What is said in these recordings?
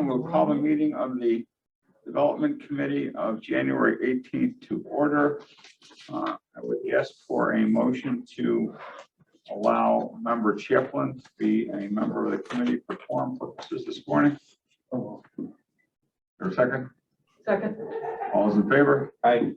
we'll call the meeting of the Development Committee of January 18th to order. I would ask for a motion to allow Member Chaplin to be a member of the committee for quorum purposes this morning. Or a second? Second. All those in favor? Aye.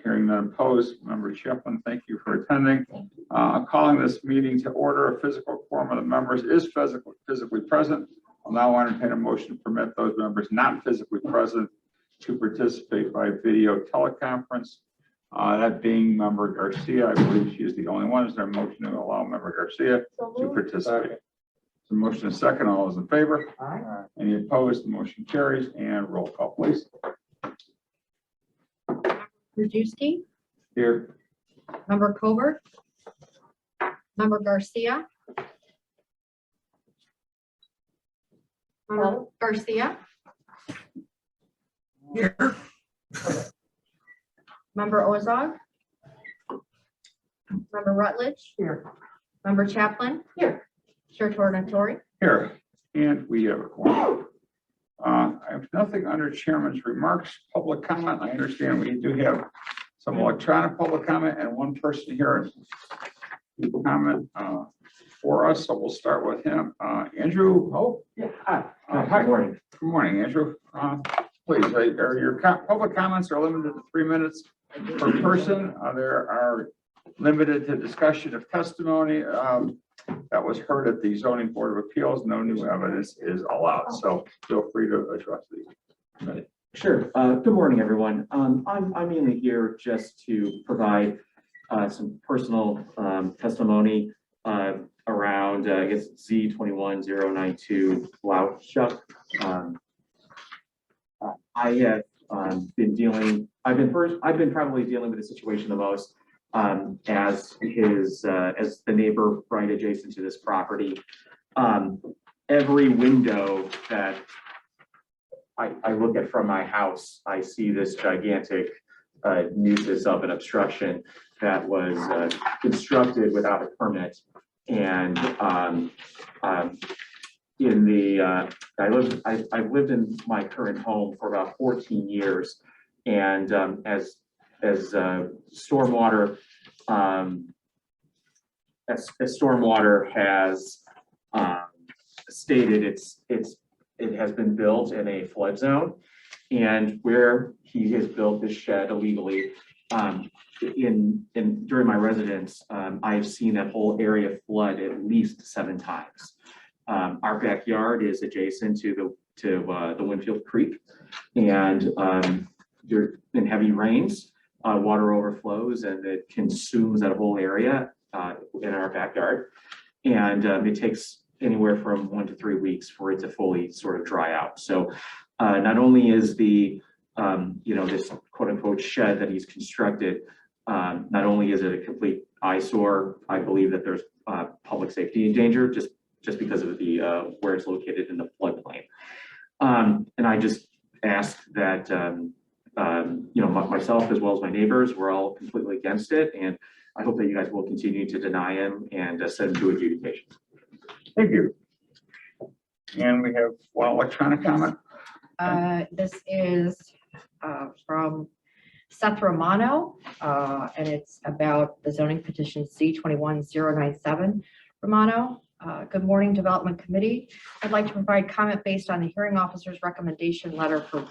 Hearing none opposed, Member Chaplin, thank you for attending. Calling this meeting to order. A physical quorum of the members is physically present. I'll now entertain a motion to permit those members not physically present to participate by video teleconference. That being Member Garcia, I believe she is the only one. Is there a motion to allow Member Garcia to participate? So motion is second. All those in favor? Aye. Any opposed? The motion carries. And roll call, please. Krajewski, Here. Member Covert, Member Garcia, Member Garcia, Here. Member Ozog, Member Rutledge, Here. Member Chaplin, Here. Chair Tornatori. Here. And we have a quorum. I have nothing under Chairman's remarks. Public comment. I understand we do have some electronic public comment and one person here to comment for us. So we'll start with him. Andrew. Oh, Yeah. Hi. Good morning. Good morning, Andrew. Please, are your public comments are limited to 3 minutes per person. There are limited to discussion of testimony that was heard at the Zoning Board of Appeals. No new evidence is allowed. So feel free to address these. Sure. Good morning, everyone. I'm mainly here just to provide some personal testimony around, I guess, Z21092 Blouchuck. I have I've been probably dealing with the situation the most as the neighbor right adjacent to this property. Every window that I look at from my house, I see this gigantic nuisance of an obstruction that was constructed without a permit. And I've lived in my current home for about 14 years, and as stormwater has stated, it has been built in a flood zone, and where he has built this shed illegally, during my residence, I've seen that whole area flood at least 7 times. Our backyard is adjacent to the Winfield Creek, and in heavy rains, water overflows and it consumes that whole area in our backyard, and it takes anywhere from 1 to 3 weeks for it to fully sort of dry out. So not only is the this quote unquote shed that he's constructed, not only is it a complete eyesore, I believe that there's public safety in danger just because of the where it's located in the floodplain. And I just ask that myself as well as my neighbors, we're all completely against it, and I hope that you guys will continue to deny him and send him to adjudication. Thank you. And we have one electronic comment. This is from Seth Romano, and it's about the zoning petition C21097. Romano, good morning, Development Committee. I'd like to provide comment based on the hearing officer's recommendation letter for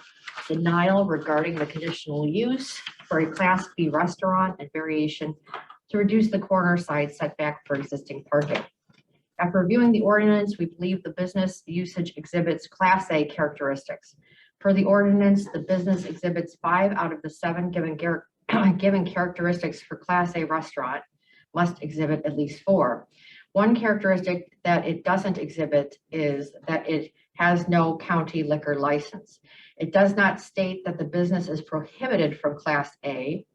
denial regarding the conditional use for a Class B restaurant and variation to reduce the corner side setback for existing parking. After reviewing the ordinance, we believe the business usage exhibits Class A characteristics. Per the ordinance, the business exhibits 5 out of the 7 given characteristics for Class A restaurant must exhibit at least 4. One characteristic that it doesn't exhibit is that it has no county liquor license. It does not state that the business is prohibited from Class A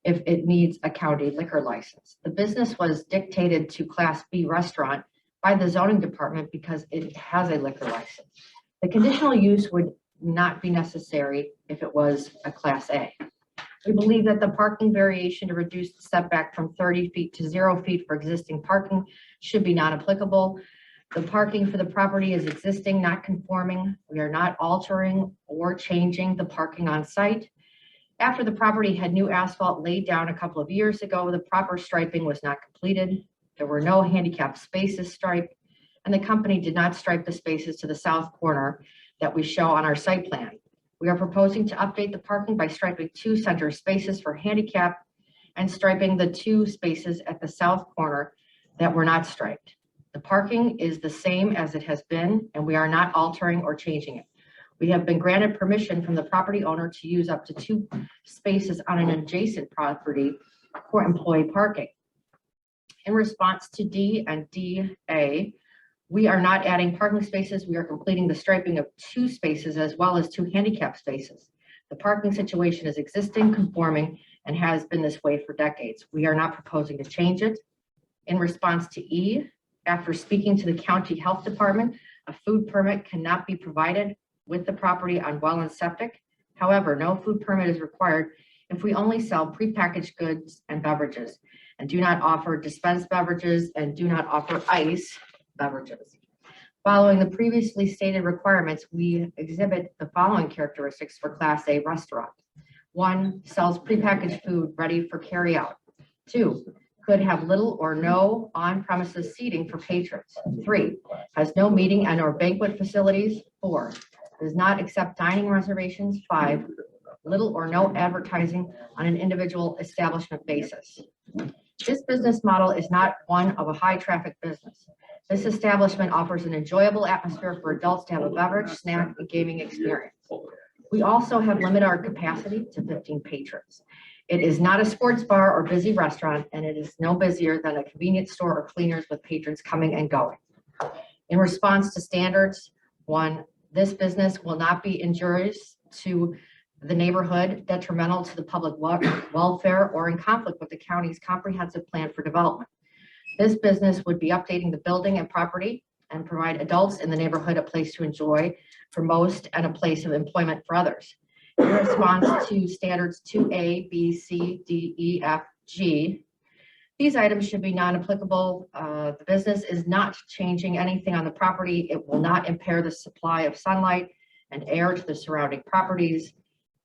if it needs a county liquor license. The business was dictated to Class B restaurant by the zoning department because it has a liquor license. The conditional use would not be necessary if it was a Class A. We believe that the parking variation to reduce the setback from 30 feet to 0 feet for existing parking should be non-applicable. The parking for the property is existing, not conforming. We are not altering or changing the parking on site. After the property had new asphalt laid down a couple of years ago, the proper striping was not completed. There were no handicap spaces striped, and the company did not stripe the spaces to the south corner that we show on our site plan. We are proposing to update the parking by striping 2 center spaces for handicap and striping the 2 spaces at the south corner that were not striped. The parking is the same as it has been, and we are not altering or changing it. We have been granted permission from the property owner to use up to 2 spaces on an adjacent property for employee parking. In response to D and DA, we are not adding parking spaces. We are completing the striping of 2 spaces as well as 2 handicap spaces. The parking situation is existing, conforming, and has been this way for decades. We are not proposing to change it. In response to E, after speaking to the county health department, a food permit cannot be provided with the property on well and septic. However, no food permit is required if we only sell prepackaged goods and beverages and do not offer dispensed beverages and do not offer ice beverages. Following the previously stated requirements, we exhibit the following characteristics for Class A restaurant. 1, sells prepackaged food ready for carryout. 2, could have little or no on-premises seating for patrons. 3, has no meeting and or banquet facilities. 4, does not accept dining reservations. 5, little or no advertising on an individual establishment basis. This business model is not one of a high-traffic business. This establishment offers an enjoyable atmosphere for adults to have a beverage, snack, and gaming experience. We also have limited our capacity to 15 patrons. It is not a sports bar or busy restaurant, and it is no busier than a convenience store or cleaners with patrons coming and going. In response to standards, 1, this business will not be injurious to the neighborhood, detrimental to the public welfare, or in conflict with the county's comprehensive plan for development. This business would be updating the building and property and provide adults in the neighborhood a place to enjoy for most and a place of employment for others. In response to standards 2A, B, C, D, E, F, G, these items should be non-applicable. The business is not changing anything on the property. It will not impair the supply of sunlight and air to the surrounding properties.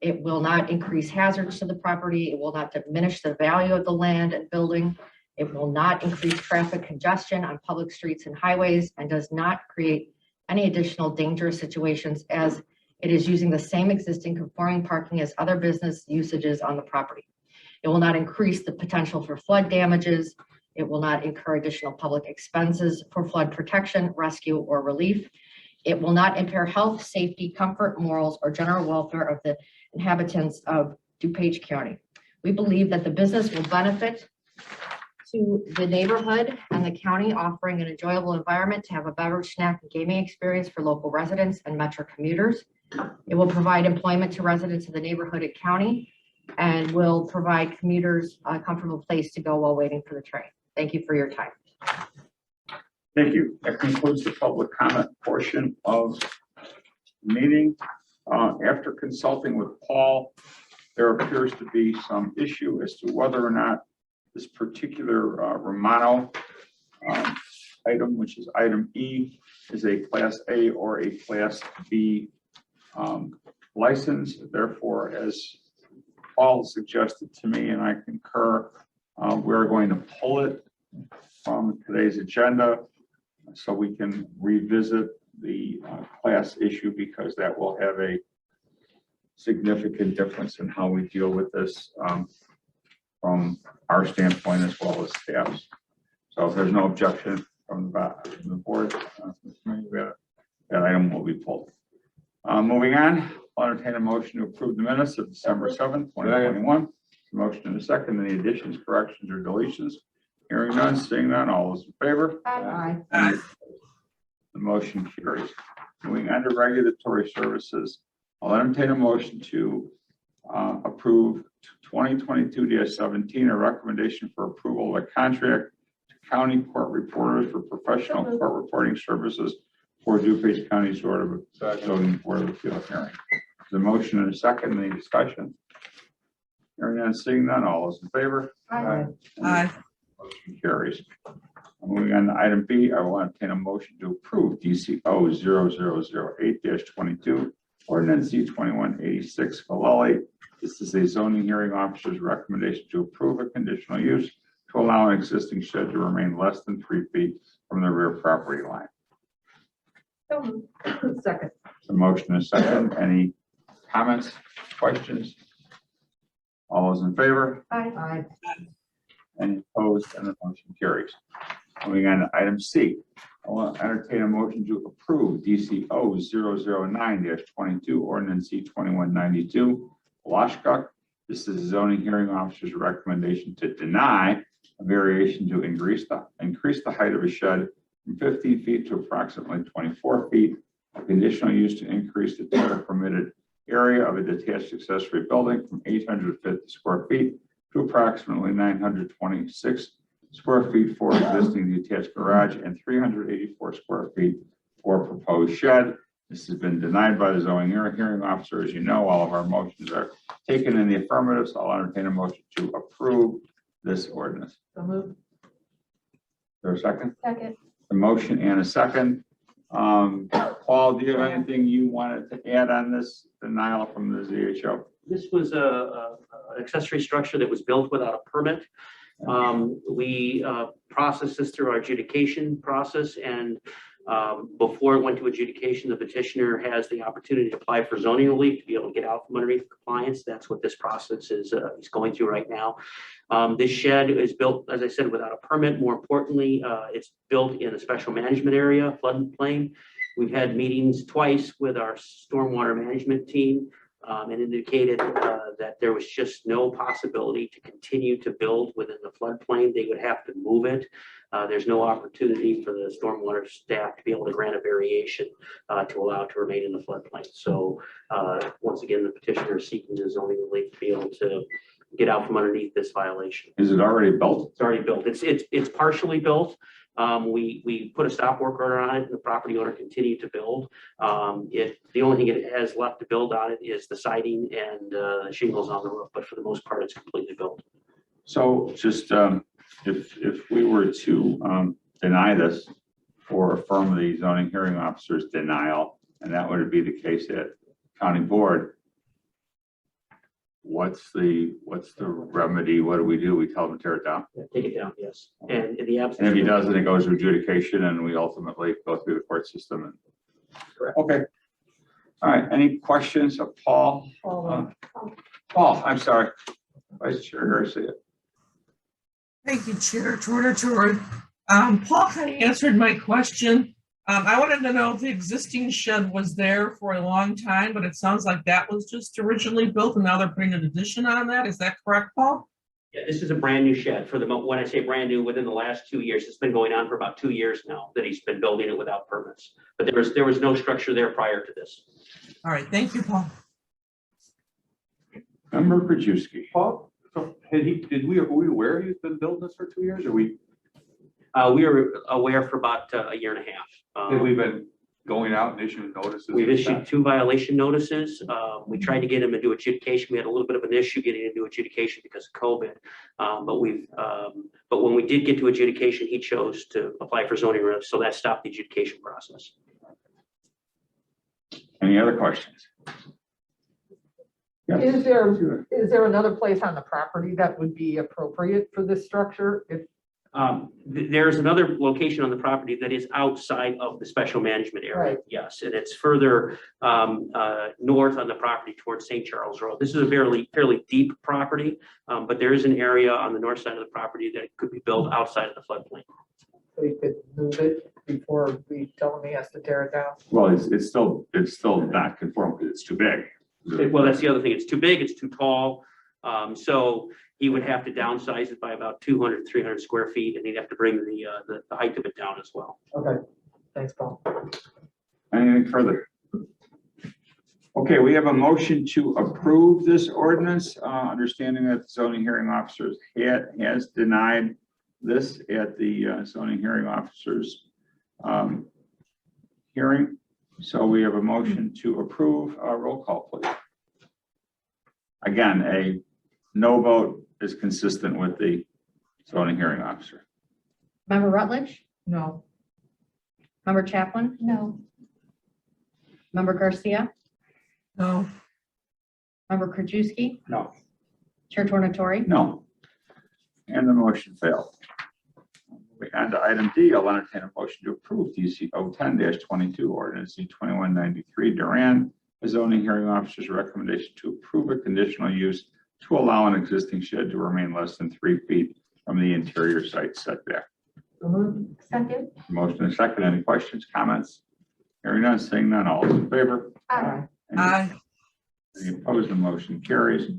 It will not increase hazards to the property. It will not diminish the value of the land and building. It will not increase traffic congestion on public streets and highways, and does not create any additional dangerous situations, as it is using the same existing conforming parking as other business usages on the property. It will not increase the potential for flood damages. It will not incur additional public expenses for flood protection, rescue, or relief. It will not impair health, safety, comfort, morals, or general welfare of the inhabitants of DuPage County. We believe that the business will benefit to the neighborhood and the county, offering an enjoyable environment to have a beverage, snack, and gaming experience for local residents and metro commuters. It will provide employment to residents of the neighborhood and county, and will provide commuters a comfortable place to go while waiting for the train. Thank you for your time. Thank you. That concludes the public comment portion of the meeting. After consulting with Paul, there appears to be some issue as to whether or not this particular Romano item, which is item E, is a Class A or a Class B license. Therefore, as Paul suggested to me, and I concur, we're going to pull it from today's agenda so we can revisit the class issue, because that will have a significant difference in how we deal with this from our standpoint as well as staff's. So if there's no objection from the board, that item will be pulled. Moving on, I'll entertain a motion to approve the minutes of December 7th, 2021. Motion and a second. Any additions, corrections, or deletions? Hearing none, seeing none, all those in favor? Aye. The motion carries. Moving on to regulatory services, I'll entertain a motion to approve 2022-17, a recommendation for approval of a contract to county court reporters for professional court reporting services for DuPage County Zoning Board of Appeals hearing. The motion and a second. Any discussion? Hearing none, seeing none, all those in favor? Aye. Aye. Motion carries. Moving on to item B, I will entertain a motion to approve DCO 0008-22, ordinance Z2186 Valelli. This is a zoning hearing officer's recommendation to approve a conditional use to allow an existing shed to remain less than 3 feet from the rear property line. Second. The motion is second. Any comments, questions? All those in favor? Aye. Any opposed? And the motion carries. Moving on to item C, I will entertain a motion to approve DCO 009-22, ordinance Z2192, Washkuck. This is a zoning hearing officer's recommendation to deny a variation to increase the height of a shed from 15 feet to approximately 24 feet, a conditional use to increase the total permitted area of a detached accessory building from 850 square feet to approximately 926 square feet for existing detached garage and 384 square feet for proposed shed. This has been denied by the zoning hearing officer. As you know, all of our motions are taken in the affirmative, so I'll entertain a motion to approve this ordinance. So moved. Is there a second? Second. A motion and a second. Paul, do you have anything you wanted to add on this denial from the ZHO? This was a accessory structure that was built without a permit. We processed this through our adjudication process, and before it went to adjudication, the petitioner has the opportunity to apply for zoning relief to be able to get out from underneath compliance. That's what this process is going through right now. This shed is built, as I said, without a permit. More importantly, it's built in a special management area, floodplain. We've had meetings twice with our stormwater management team and indicated that there was just no possibility to continue to build within the floodplain. They would have to move it. There's no opportunity for the stormwater staff to be able to grant a variation to allow it to remain in the floodplain. So once again, the petitioner is seeking the zoning relief to be able to get out from underneath this violation. Is it already built? It's already built. It's partially built. We put a stop work order on it, and the property owner continued to build. The only thing it has left to build on it is the siding and shingles on the roof, but for the most part, it's completely built. So just if we were to deny this or affirm the zoning hearing officer's denial, and that would be the case at county board, what's the remedy? What do? We tell them to tear it down? Take it down, yes. And in the absence, And if he doesn't, it goes to adjudication and we ultimately go through the court system. And Correct. Okay. All right. Any questions of Paul? Paul, I'm sorry. Vice Chair Garcia. Thank you, Chair Tortor. Paul kind of answered my question. I wanted to know if the existing shed was there for a long time, but it sounds like that was just originally built and now they're putting an addition on that. Is that correct, Paul? yeah, this is a brand new shed for the, when I say brand new, within the last 2 years, it's been going on for about 2 years now that he's been building it without permits. But there was no structure there prior to this. All right, thank you, Paul. Member Krajewski. Paul, so were we aware he's been building this for 2 years, or we were aware for about a year and a half. have we been going out and issuing notices? We've issued 2 violation notices. We tried to get him into adjudication. We had a little bit of an issue getting into adjudication because of COVID. But when we did get to adjudication, he chose to apply for zoning relief, so that stopped the adjudication process. Any other questions? Yes. Is there another place on the property that would be appropriate for this structure? If There's another location on the property that is outside of the special management area. Right. Yes, and it's further north on the property towards St. Charles Road. This is a fairly deep property, but there is an area on the north side of the property that could be built outside of the floodplain. we could move it before we tell him he has to tear it down? Well, it's still not conform because it's too big. Well, that's the other thing. It's too big, it's too tall. So he would have to downsize it by about 200, 300 square feet, and he'd have to bring the height of it down as well. Okay, thanks, Paul. Anything further? Okay, we have a motion to approve this ordinance, understanding that the zoning hearing officers has denied this at the zoning hearing officers hearing. So we have a motion to approve. Roll call, please. Again, a no vote is consistent with the zoning hearing officer. Member Rutledge, No. Member Chaplin, No. Member Garcia, No. Member Krajewski, No. Chair Tornatori. No. And the motion failed. Moving on to item D, I'll entertain a motion to approve DCO 10-22, ordinance C 2193, Duran, a zoning hearing officer's recommendation to approve a conditional use to allow an existing shed to remain less than 3 feet from the interior site setback. So moved. Second. Motion and second. Any questions, comments? Hearing none, seeing none, all those in favor? Aye. Aye. Any opposed? The motion carries.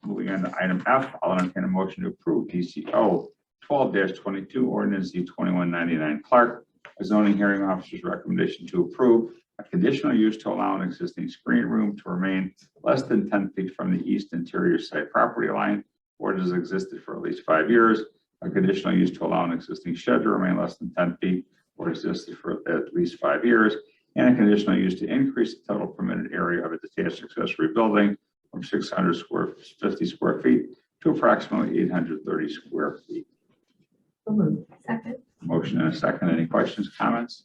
Moving on to item F, I'll entertain a motion to approve DCO 12-22, ordinance C 2199, Clark, a zoning hearing officer's recommendation to approve a conditional use to allow an existing screen room to remain less than 10 feet from the east interior site property line, or it has existed for at least 5 years. A conditional use to allow an existing shed to remain less than 10 feet or existed for at least 5 years, and a conditional use to increase the total permitted area of a detached accessory building from 650 square feet to approximately 830 square feet. So moved. Second. Motion and a second. Any questions, comments?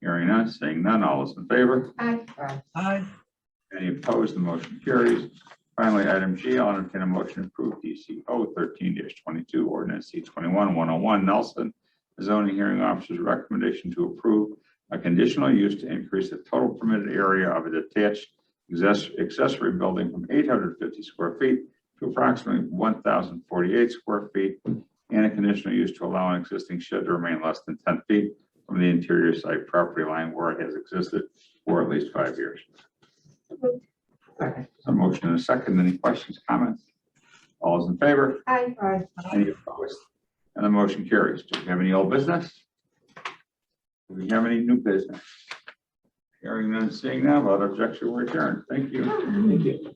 Hearing none, seeing none, all those in favor? Aye. Aye. Any opposed? The motion carries. Finally, item G, I'll entertain a motion to approve DCO 13-22, ordinance C 21-101, Nelson, the zoning hearing officer's recommendation to approve a conditional use to increase the total permitted area of a detached accessory building from 850 square feet to approximately 1,048 square feet, and a conditional use to allow an existing shed to remain less than 10 feet from the interior site property line where it has existed for at least 5 years. Second. A motion and a second. Any questions, comments? All those in favor? Aye. Aye. Any opposed? And the motion carries. Do we have any old business? Do we have any new business? Hearing none, seeing none, without objection, we're adjourned. Thank you. Thank you.